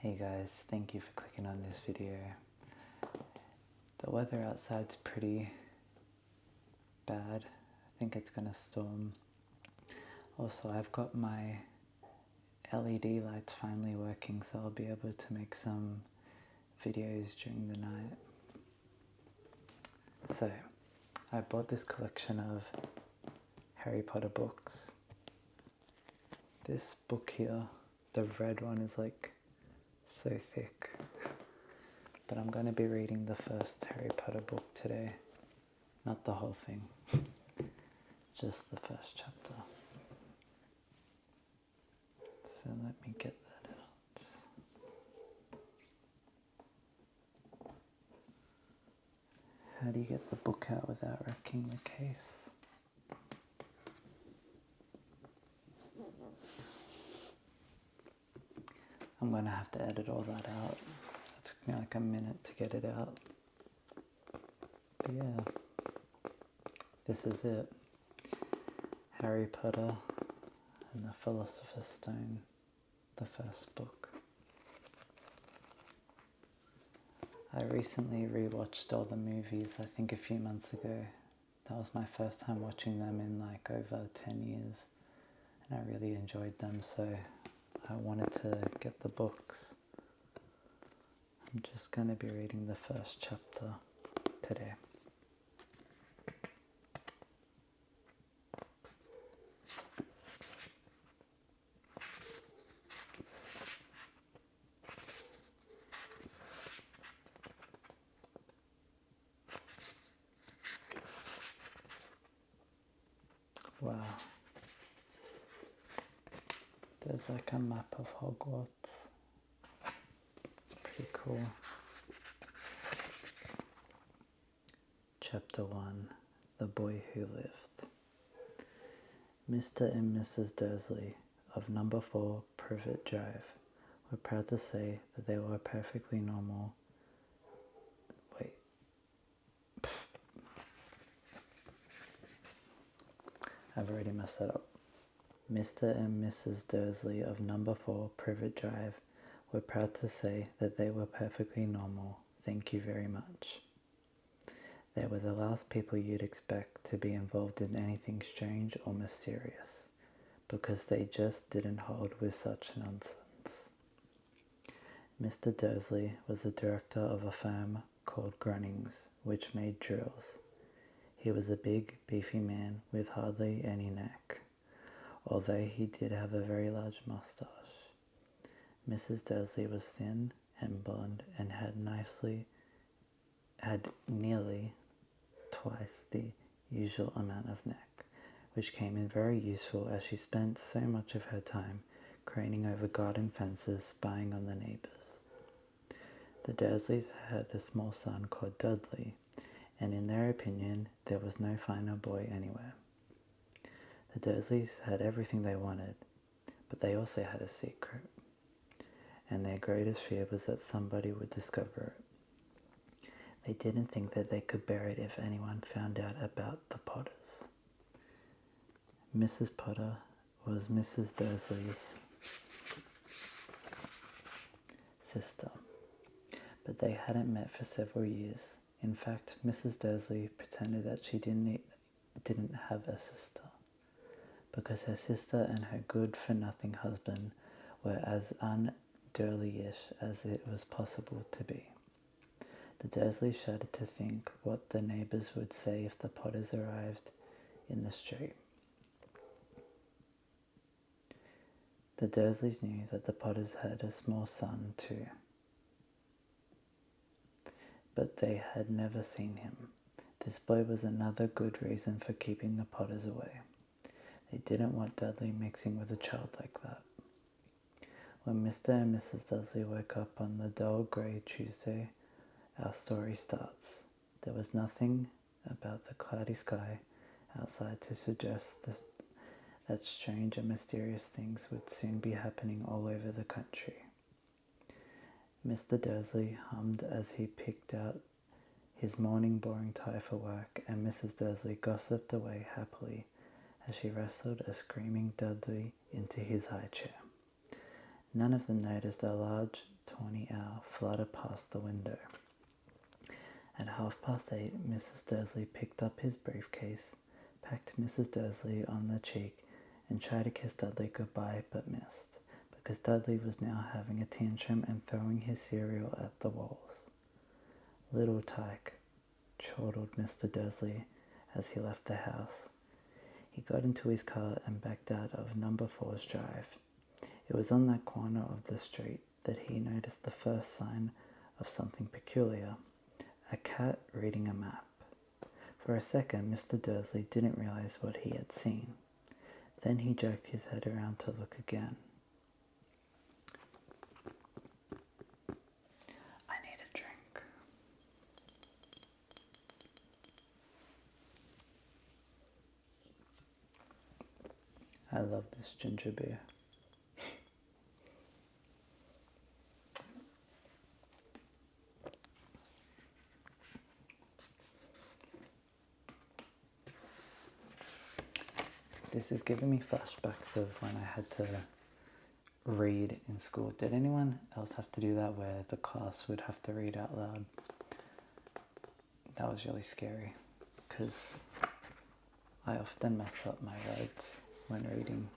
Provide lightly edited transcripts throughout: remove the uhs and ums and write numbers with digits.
Hey guys, thank you for clicking on this video. The weather outside's pretty bad. I think it's gonna storm. Also, I've got my LED lights finally working, so I'll be able to make some videos during the night. So, I bought this collection of Harry Potter books. This book here, the red one, is like so thick. But I'm going to be reading the first Harry Potter book today. Not the whole thing, just the first chapter. So let me get that out. How do you get the book out without wrecking the case? I'm going to have to edit all that out. It took me like a minute to get it out. But yeah, this is it. Harry Potter and the Philosopher's Stone, the first book. I recently rewatched all the movies, I think a few months ago. That was my first time watching them in like over 10 years. And I really enjoyed them, so I wanted to get the books. I'm just going to be reading the first chapter today. Wow. There's like a map of Hogwarts. It's pretty cool. Chapter 1, The Boy Who Lived. Mr. and Mrs. Dursley of number 4 Privet Drive were proud to say that they were perfectly normal. I've already messed that up. Mr. and Mrs. Dursley of number 4 Privet Drive were proud to say that they were perfectly normal. Thank you very much. They were the last people you'd expect to be involved in anything strange or mysterious, because they just didn't hold with such nonsense. Mr. Dursley was the director of a firm called Grunnings, which made drills. He was a big, beefy man with hardly any neck, although he did have a very large moustache. Mrs. Dursley was thin and blonde and had nearly twice the usual amount of neck, which came in very useful as she spent so much of her time craning over garden fences spying on the neighbours. The Dursleys had a small son called Dudley, and in their opinion there was no finer boy anywhere. The Dursleys had everything they wanted, but they also had a secret, and their greatest fear was that somebody would discover it. They didn't think that they could bear it if anyone found out about the Potters. Mrs. Potter was Mrs. Dursley's sister, but they hadn't met for several years. In fact, Mrs. Dursley pretended that she didn't have a sister, because her sister and her good-for-nothing husband were as un-Durley-ish as it was possible to be. The Dursleys shuddered to think what the neighbours would say if the Potters arrived in the street. The Dursleys knew that the Potters had a small son too, but they had never seen him. This boy was another good reason for keeping the Potters away. They didn't want Dudley mixing with a child like that. When Mr. and Mrs. Dursley woke up on the dull grey Tuesday, our story starts. There was nothing about the cloudy sky outside to suggest that strange and mysterious things would soon be happening all over the country. Mr. Dursley hummed as he picked out his morning boring tie for work, and Mrs. Dursley gossiped away happily as she wrestled a screaming Dudley into his high chair. None of them noticed a large tawny owl flutter past the window. At 8:30, Mrs. Dursley picked up his briefcase, packed Mrs. Dursley on the cheek, and tried to kiss Dudley goodbye but missed, because Dudley was now having a tantrum and throwing his cereal at the walls. "Little tyke," chortled Mr. Dursley as he left the house. He got into his car and backed out of number 4's drive. It was on that corner of the street that he noticed the first sign of something peculiar: a cat reading a map. For a second, Mr. Dursley didn't realize what he had seen. Then he jerked his head around to look again. I need a drink. I love this ginger beer. This is giving me flashbacks of when I had to read in school. Did anyone else have to do that where the class would have to read out loud? That was really scary because I often mess up my words when reading.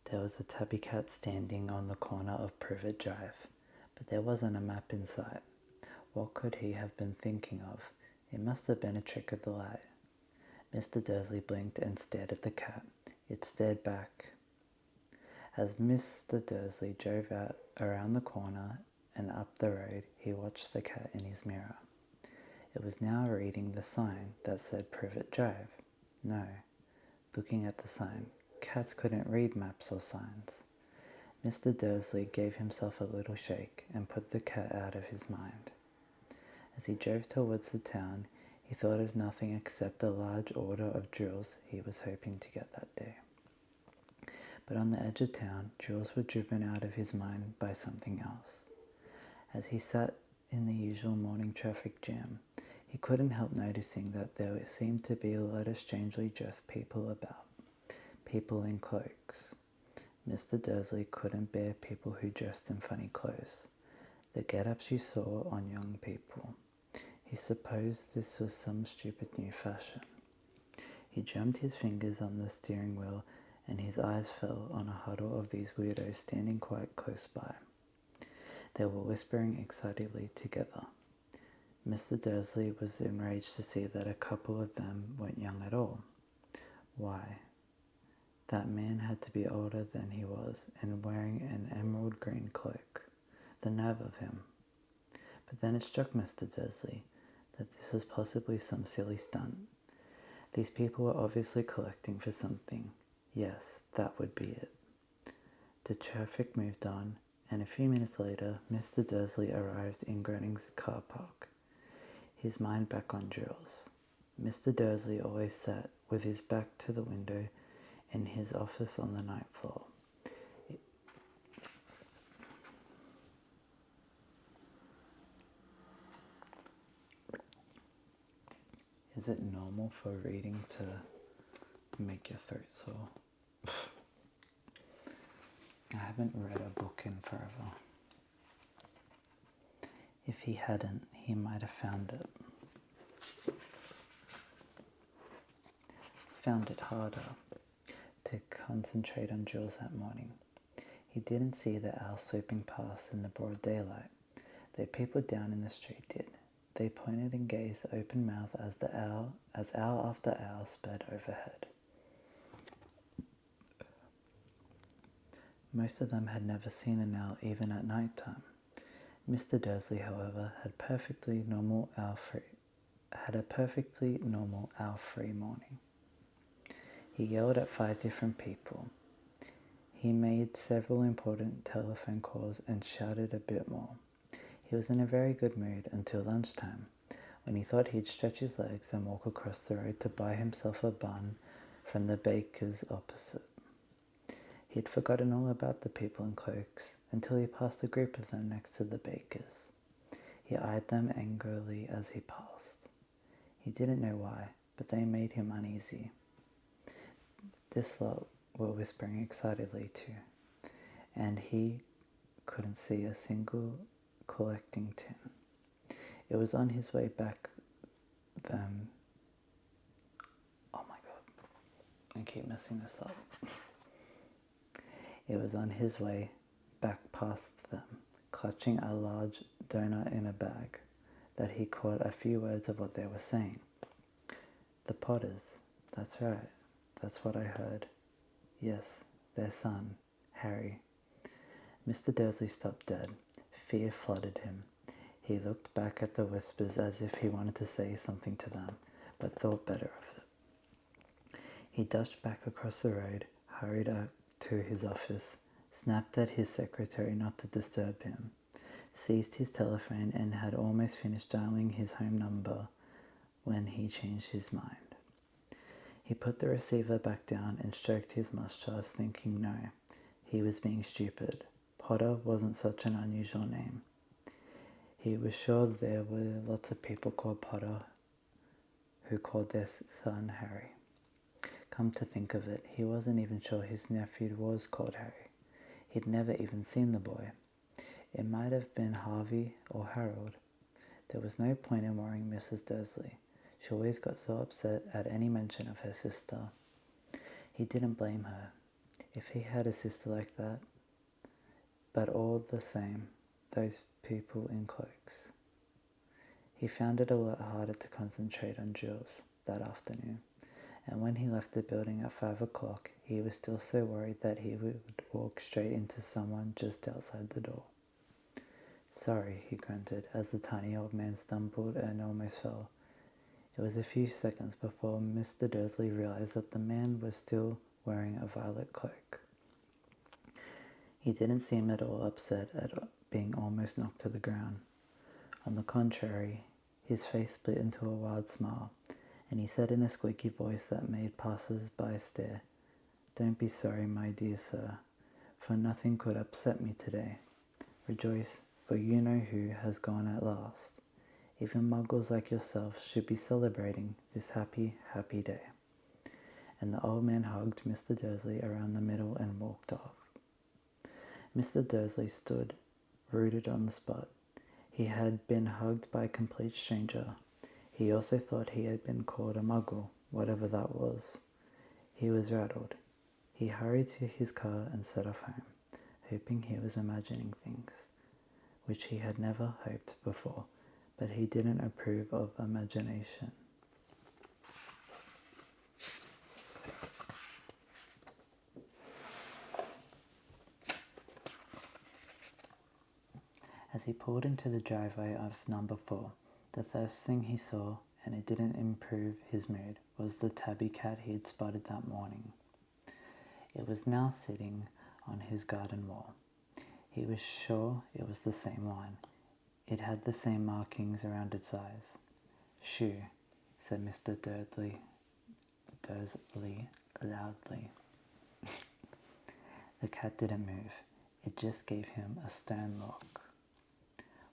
There was a tabby cat standing on the corner of Privet Drive, but there wasn't a map in sight. What could he have been thinking of? It must have been a trick of the light. Mr. Dursley blinked and stared at the cat. It stared back. As Mr. Dursley drove out around the corner and up the road, he watched the cat in his mirror. It was now reading the sign that said Privet Drive. No, looking at the sign, cats couldn't read maps or signs. Mr. Dursley gave himself a little shake and put the cat out of his mind. As he drove towards the town, he thought of nothing except a large order of drills he was hoping to get that day. But on the edge of town, drills were driven out of his mind by something else. As he sat in the usual morning traffic jam, he couldn't help noticing that there seemed to be a lot of strangely dressed people about. People in cloaks. Mr. Dursley couldn't bear people who dressed in funny clothes. The get-ups you saw on young people. He supposed this was some stupid new fashion. He drummed his fingers on the steering wheel and his eyes fell on a huddle of these weirdos standing quite close by. They were whispering excitedly together. Mr. Dursley was enraged to see that a couple of them weren't young at all. Why? That man had to be older than he was and wearing an emerald green cloak. The nerve of him. But then it struck Mr. Dursley that this was possibly some silly stunt. These people were obviously collecting for something. Yes, that would be it. The traffic moved on, and a few minutes later, Mr. Dursley arrived in Groening's car park, his mind back on drills. Mr. Dursley always sat with his back to the window in his office on the ninth floor. Is it normal for reading to make your throat sore? I haven't read a book in forever. If he hadn't, he might have found it harder to concentrate on drills that morning. He didn't see the owl sweeping past in the broad daylight, though people down in the street did. They pointed and gazed open-mouthed as owl after owl sped overhead. Most of them had never seen an owl even at night time. Mr. Dursley, however, had a perfectly normal owl-free morning. He yelled at 5 different people. He made several important telephone calls and shouted a bit more. He was in a very good mood until lunchtime, when he thought he'd stretch his legs and walk across the road to buy himself a bun from the baker's opposite. He'd forgotten all about the people in cloaks until he passed a group of them next to the baker's. He eyed them angrily as he passed. He didn't know why, but they made him uneasy. This lot were whispering excitedly too, and he couldn't see a single collecting tin. It was on his way back them. Oh my god, I keep messing this up. It was on his way back past them, clutching a large donut in a bag, that he caught a few words of what they were saying. The Potters, that's right, that's what I heard. Yes, their son, Harry. Mr. Dursley stopped dead. Fear flooded him. He looked back at the whispers as if he wanted to say something to them, but thought better of it. He dashed back across the road, hurried up to his office, snapped at his secretary not to disturb him, seized his telephone, and had almost finished dialing his home number when he changed his mind. He put the receiver back down and stroked his moustache, thinking no, he was being stupid. Potter wasn't such an unusual name. He was sure there were lots of people called Potter who called their son Harry. Come to think of it, he wasn't even sure his nephew was called Harry. He'd never even seen the boy. It might have been Harvey or Harold. There was no point in worrying Mrs. Dursley. She always got so upset at any mention of her sister. He didn't blame her, if he had a sister like that. But all the same, those people in cloaks. He found it a lot harder to concentrate on Jules that afternoon, and when he left the building at 5 o'clock, he was still so worried that he would walk straight into someone just outside the door. Sorry, he grunted, as the tiny old man stumbled and almost fell. It was a few seconds before Mr. Dursley realized that the man was still wearing a violet cloak. He didn't seem at all upset at being almost knocked to the ground. On the contrary, his face split into a wild smile, and he said in a squeaky voice that made passers-by stare, "Don't be sorry, my dear sir, for nothing could upset me today. Rejoice, for you know who has gone at last. Even muggles like yourself should be celebrating this happy, happy day." And the old man hugged Mr. Dursley around the middle and walked off. Mr. Dursley stood, rooted on the spot. He had been hugged by a complete stranger. He also thought he had been called a muggle, whatever that was. He was rattled. He hurried to his car and set off home, hoping he was imagining things, which he had never hoped before, but he didn't approve of imagination. As he pulled into the driveway of number 4, the first thing he saw, and it didn't improve his mood, was the tabby cat he had spotted that morning. It was now sitting on his garden wall. He was sure it was the same one. It had the same markings around its eyes. "Shoo," said Mr. Dursley loudly. The cat didn't move. It just gave him a stern look.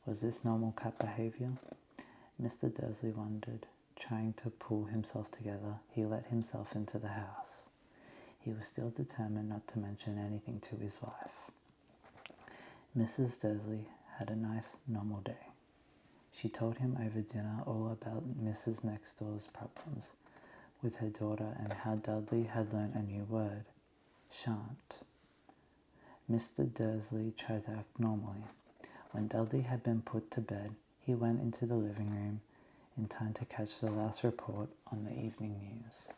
Was this normal cat behavior? Mr. Dursley wondered. Trying to pull himself together, he let himself into the house. He was still determined not to mention anything to his wife. Mrs. Dursley had a nice, normal day. She told him over dinner all about Mrs. Next Door's problems with her daughter and how Dudley had learnt a new word, shan't. Mr. Dursley tried to act normally. When Dudley had been put to bed, he went into the living room in time to catch the last report on the evening news.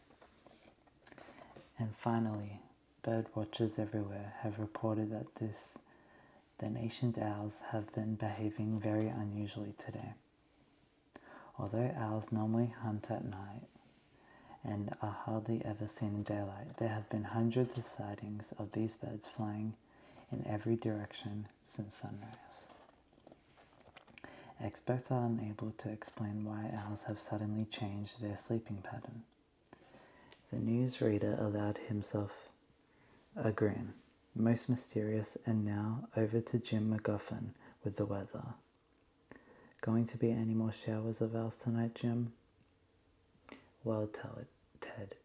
And finally, bird watchers everywhere have reported that the nation's owls have been behaving very unusually today. Although owls normally hunt at night and are hardly ever seen in daylight, there have been hundreds of sightings of these birds flying in every direction since sunrise. Experts are unable to explain why owls have suddenly changed their sleeping pattern. The newsreader allowed himself a grin. Most mysterious, and now over to Jim McGuffin with the weather. Going to be any more showers of owls tonight, Jim? Well, tell it, Ted,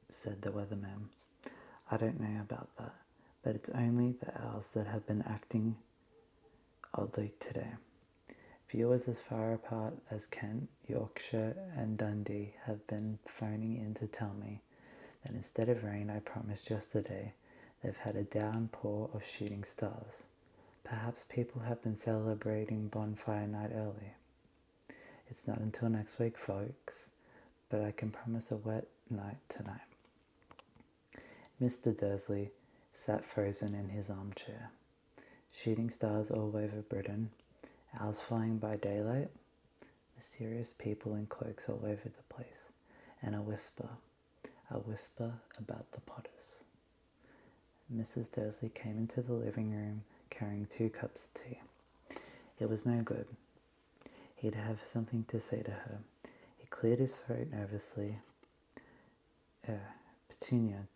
said the weatherman. I don't know about that, but it's only the owls that have been acting oddly today. Viewers as far apart as Kent, Yorkshire and Dundee have been phoning in to tell me that instead of rain I promised yesterday, they've had a downpour of shooting stars. Perhaps people have been celebrating bonfire night early. It's not until next week, folks, but I can promise a wet night tonight. Mr. Dursley sat frozen in his armchair. Shooting stars all over Britain, owls flying by daylight, mysterious people in cloaks all over the place, and a whisper about the Potters. Mrs. Dursley came into the living room carrying 2 cups of tea. It was no good. He'd have something to say to her. He cleared his throat nervously. Petunia,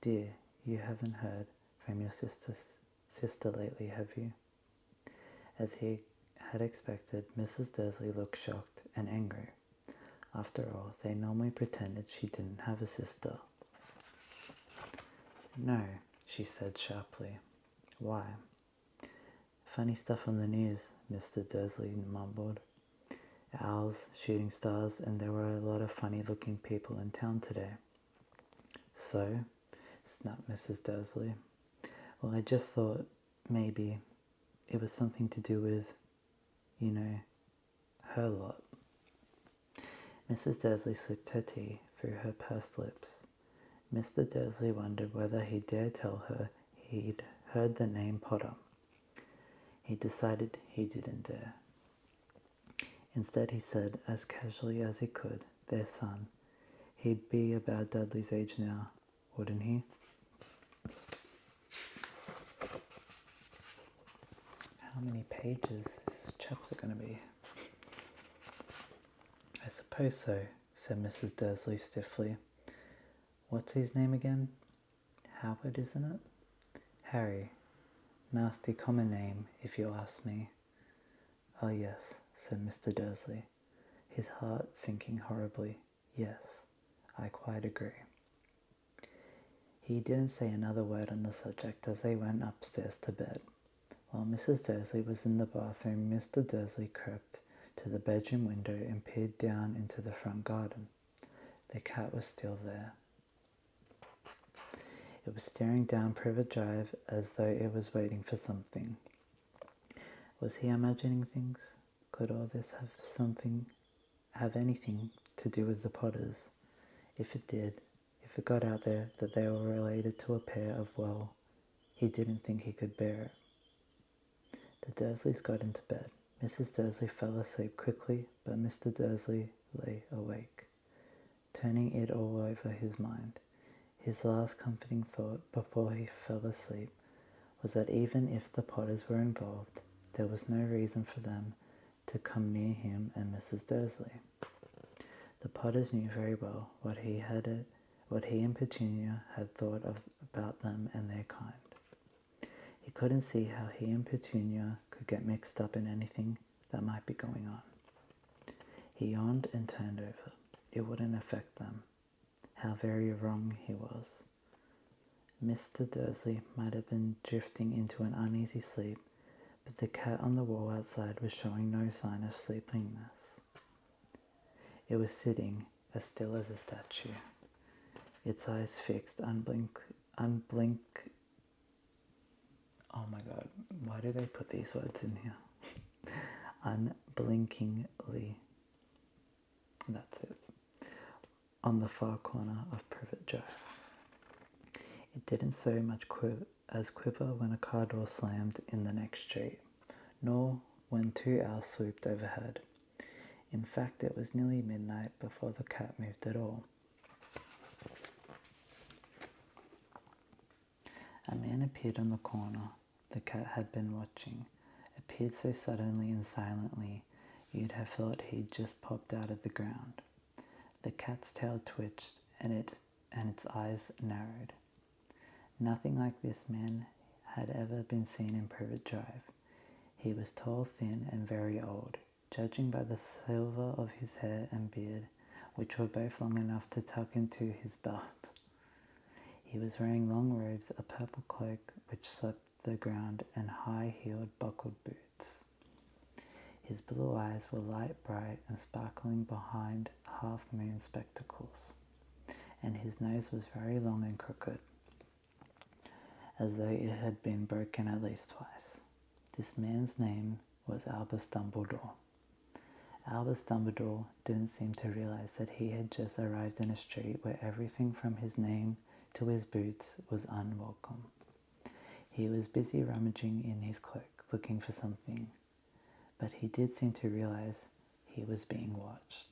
dear, you haven't heard from your sister lately, have you? As he had expected, Mrs. Dursley looked shocked and angry. After all, they normally pretended she didn't have a sister. No, she said sharply. Why? Funny stuff on the news, Mr. Dursley mumbled. Owls, shooting stars, and there were a lot of funny-looking people in town today. So? Snapped Mrs. Dursley. Well, I just thought maybe it was something to do with, her lot. Mrs. Dursley sipped her tea through her pursed lips. Mr. Dursley wondered whether he dare tell her he'd heard the name Potter. He decided he didn't dare. Instead, he said, as casually as he could, their son. He'd be about Dudley's age now, wouldn't he? How many pages is this chapter going to be? I suppose so, said Mrs. Dursley stiffly. What's his name again? Howard, isn't it? Harry. Nasty common name, if you ask me. Oh, yes, said Mr. Dursley, his heart sinking horribly. Yes, I quite agree. He didn't say another word on the subject as they went upstairs to bed. While Mrs. Dursley was in the bathroom, Mr. Dursley crept to the bedroom window and peered down into the front garden. The cat was still there. It was staring down Privet Drive as though it was waiting for something. Was he imagining things? Could all this have anything to do with the Potters? If it did, if it got out there that they were related to a pair of, well, he didn't think he could bear it. The Dursleys got into bed. Mrs. Dursley fell asleep quickly, but Mr. Dursley lay awake, turning it all over his mind. His last comforting thought before he fell asleep was that even if the Potters were involved, there was no reason for them to come near him and Mrs. Dursley. The Potters knew very well what he and Petunia had thought about them and their kind. He couldn't see how he and Petunia could get mixed up in anything that might be going on. He yawned and turned over. It wouldn't affect them. How very wrong he was. Mr. Dursley might have been drifting into an uneasy sleep, but the cat on the wall outside was showing no sign of sleepiness. It was sitting as still as a statue, its eyes fixed, oh my god, why do they put these words in here? Unblinkingly. That's it. On the far corner of Privet Drive. It didn't so much quiver when a car door slammed in the next street, nor when 2 owls swooped overhead. In fact, it was nearly midnight before the cat moved at all. A man appeared on the corner the cat had been watching, appeared so suddenly and silently you'd have thought he'd just popped out of the ground. The cat's tail twitched and its eyes narrowed. Nothing like this man had ever been seen in Privet Drive. He was tall, thin, and very old, judging by the silver of his hair and beard, which were both long enough to tuck into his belt. He was wearing long robes, a purple cloak which swept the ground, and high-heeled buckled boots. His blue eyes were light bright and sparkling behind half-moon spectacles, and his nose was very long and crooked, as though it had been broken at least twice. This man's name was Albus Dumbledore. Albus Dumbledore didn't seem to realize that he had just arrived in a street where everything from his name to his boots was unwelcome. He was busy rummaging in his cloak, looking for something, but he did seem to realize he was being watched,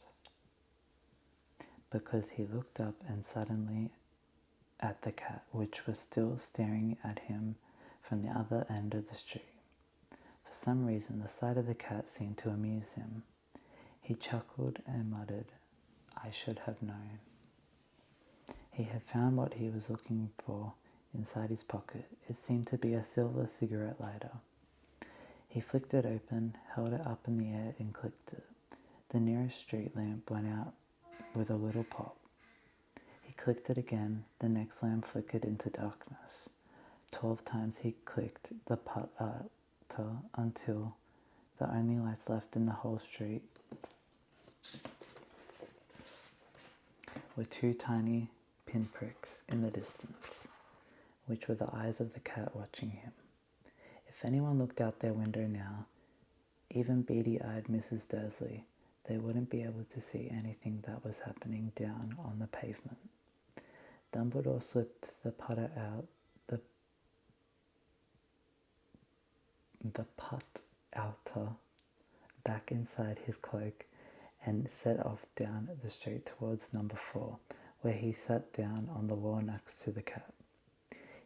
because he looked up and suddenly at the cat, which was still staring at him from the other end of the street. For some reason, the sight of the cat seemed to amuse him. He chuckled and muttered, "I should have known." He had found what he was looking for inside his pocket. It seemed to be a silver cigarette lighter. He flicked it open, held it up in the air, and clicked it. The nearest street lamp went out with a little pop. He clicked it again. The next lamp flickered into darkness. 12 times he clicked the putter until the only lights left in the whole street were 2 tiny pinpricks in the distance, which were the eyes of the cat watching him. If anyone looked out their window now, even beady-eyed Mrs. Dursley, they wouldn't be able to see anything that was happening down on the pavement. Dumbledore slipped the putter out, the put-outer back inside his cloak and set off down the street towards number 4, where he sat down on the wall next to the cat.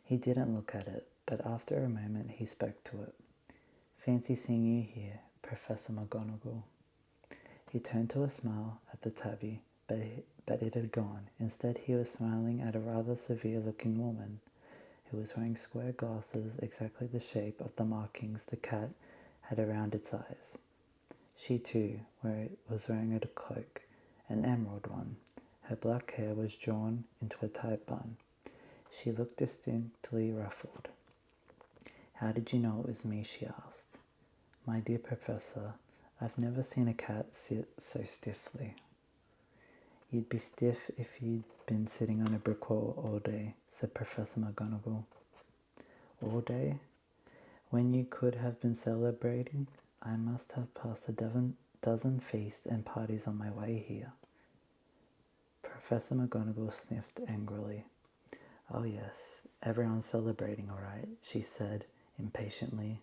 He didn't look at it, but after a moment he spoke to it. "Fancy seeing you here, Professor McGonagall." He turned to a smile at the tabby, but it had gone. Instead, he was smiling at a rather severe-looking woman who was wearing square glasses exactly the shape of the markings the cat had around its eyes. She, too, was wearing a cloak, an emerald one. Her black hair was drawn into a tight bun. She looked distinctly ruffled. "How did you know it was me?" she asked. "My dear Professor, I've never seen a cat sit so stiffly." "You'd be stiff if you'd been sitting on a brick wall all day," said Professor McGonagall. "All day? When you could have been celebrating? I must have passed a dozen feasts and parties on my way here." Professor McGonagall sniffed angrily. "Oh yes, everyone's celebrating all right," she said impatiently.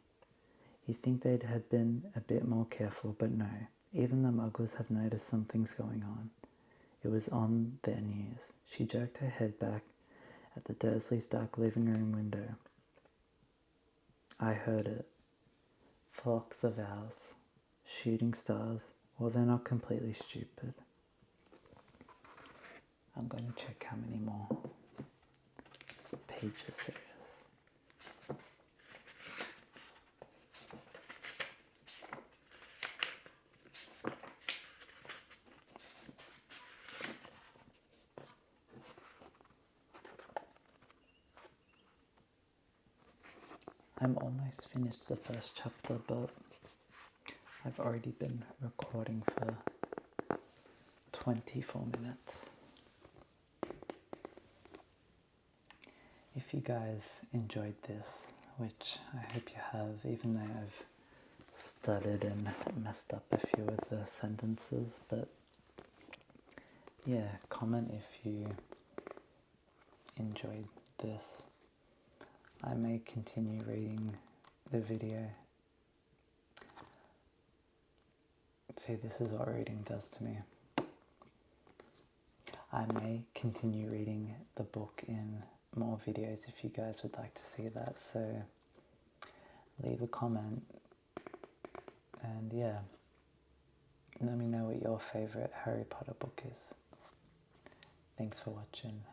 "You'd think they'd have been a bit more careful, but no. Even the Muggles have noticed something's going on. It was on their news." She jerked her head back at the Dursleys' dark living room window. "I heard it. Flocks of owls, shooting stars. Well, they're not completely stupid." I'm going to check how many more pages there is. I'm almost finished the first chapter, but I've already been recording for 24 minutes. If you guys enjoyed this, which I hope you have, even though I've stuttered and messed up a few of the sentences, but yeah, comment if you enjoyed this. I may continue reading the video. See, this is what reading does to me. I may continue reading the book in more videos if you guys would like to see that, so leave a comment and yeah, let me know what your favourite Harry Potter book is. Thanks for watching.